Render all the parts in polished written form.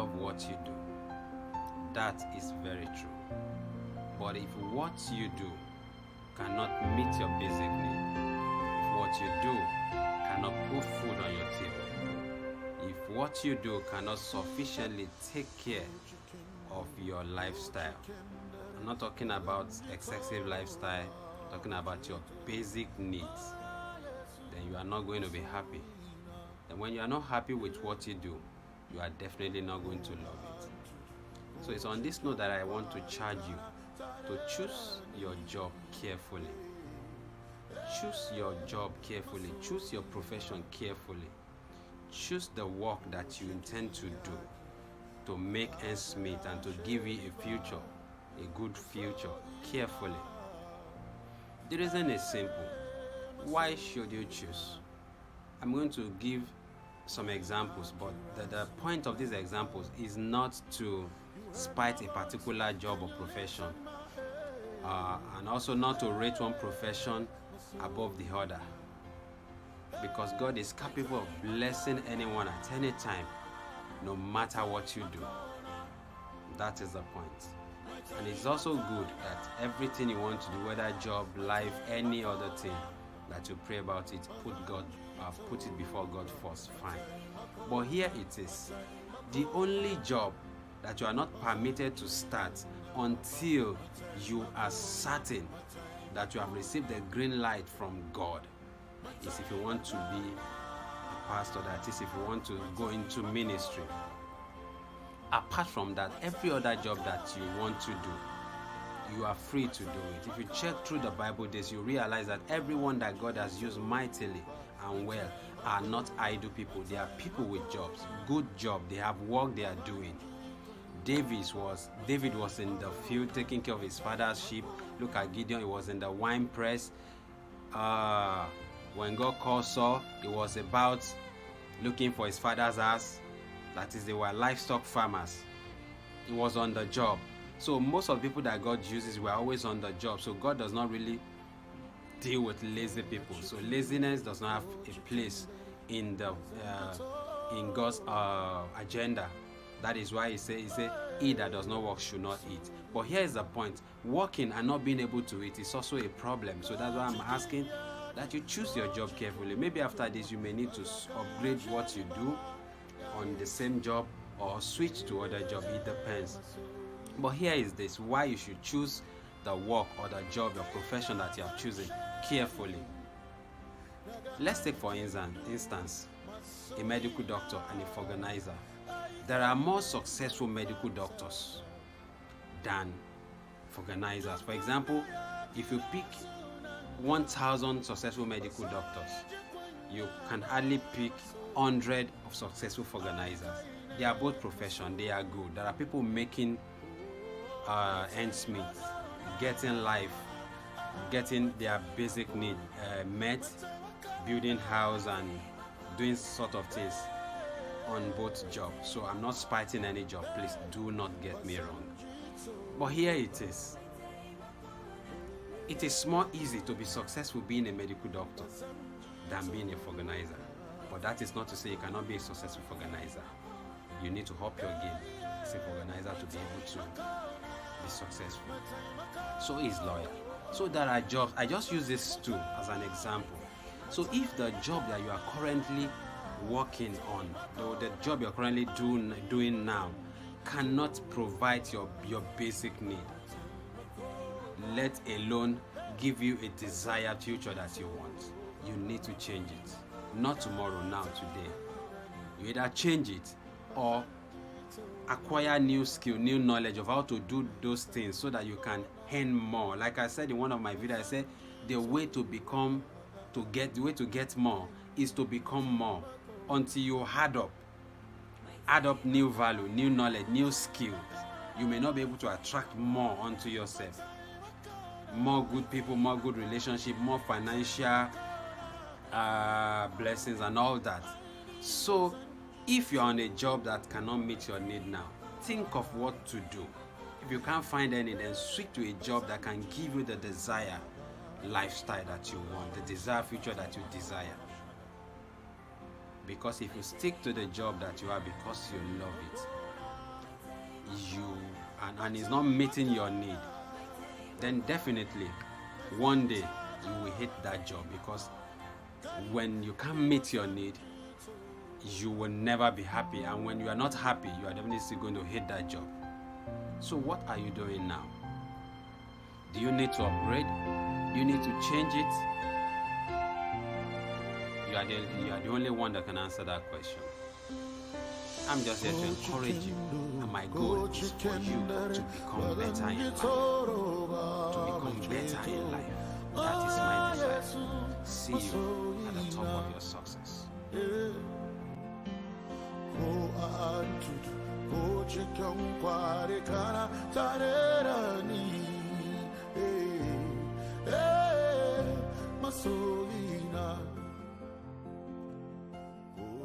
love what you do, that is very true. But if what you do cannot meet your basic need, if what you do cannot put food on your table, if what you do cannot sufficiently take care of your lifestyle, I'm not talking about excessive lifestyle, I'm talking about your basic needs, then you are not going to be happy. And when you are not happy with what you do, you are definitely not going to love it. So it's on this note that I want to charge you to choose your job carefully. Choose your job carefully. Choose your profession carefully. Choose the work that you intend to do to make ends meet and to give you a future, a good future, carefully. The reason is simple. Why should you choose? I'm going to give some examples, but the point of these examples is not to spite a particular job or profession, and also not to rate one profession above the other, because God is capable of blessing anyone at any time, no matter what you do. That is the point. And it's also good that everything you want to do, whether job, life, any other thing, that you pray about it, put it before God first, fine. But here it is, the only job that you are not permitted to start until you are certain that you have received the green light from God is if you want to be a pastor, that is if you want to go into ministry. Apart from that, every other job that you want to do, you are free to do it. If you check through the Bible days, you realize that everyone that God has used mightily and well are not idle people. They are people with jobs, good job. They have work they are doing. David was in the field taking care of his father's sheep. Look at Gideon, he was in the wine press. When God called Saul, he was about looking for his father's house. That is, they were livestock farmers. He was on the job. So most of the people that God uses were always on the job. So God does not really deal with lazy people. So laziness does not have a place in God's agenda. That is why he say, he that does not work should not eat. But here is the point. Working and not being able to eat is also a problem. So that's why I'm asking that you choose your job carefully. Maybe after this you may need to upgrade what you do on the same job or switch to other job. It depends. But here is this, why you should choose the work or the job, your profession that you have chosen carefully. Let's take for instance a medical doctor and a organizer. There are more successful medical doctors than organizers. For example, if you pick 1,000 successful medical doctors, you can hardly pick 100 of successful organizers. They are both profession, they are good. There are people making ends meet, getting life, getting their basic need met, building house and doing sort of things on both jobs. So I'm not spiting any job, please do not get me wrong. But here it is. It is more easy to be successful being a medical doctor than being a organizer. But that is not to say you cannot be a successful organizer. You need to up your game as an organizer to be able to be successful. So is lawyer. So there are jobs. I just use this too as an example. So if the job that you are currently working on, the job you're currently doing now, cannot provide your basic need, let alone give you a desired future that you want, you need to change it. Not tomorrow, now, today. You either change it or acquire new skill, new knowledge of how to do those things so that you can earn more. Like I said in one of my videos, I said the way to get more is to become more. Until you add up new value, new knowledge, new skills, you may not be able to attract more onto yourself. More good people, more good relationship, more financial blessings and all that. So if you're on a job that cannot meet your need now, think of what to do. If you can't find any, then switch to a job that can give you the desired lifestyle that you want, the desired future that you desire. Because if you stick to the job that you have because you love it, and is not meeting your need, then definitely one day you will hate that job, because when you can't meet your need, you will never be happy, and when you are not happy, you are definitely still going to hate that job. So what are you doing now? Do you need to upgrade? Do you need to change it? You are the only one that can answer that question. I'm just here to encourage you, and my goal is for you to become better in life. To become better in life. That is my desire. See you at the top of your success.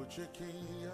Checking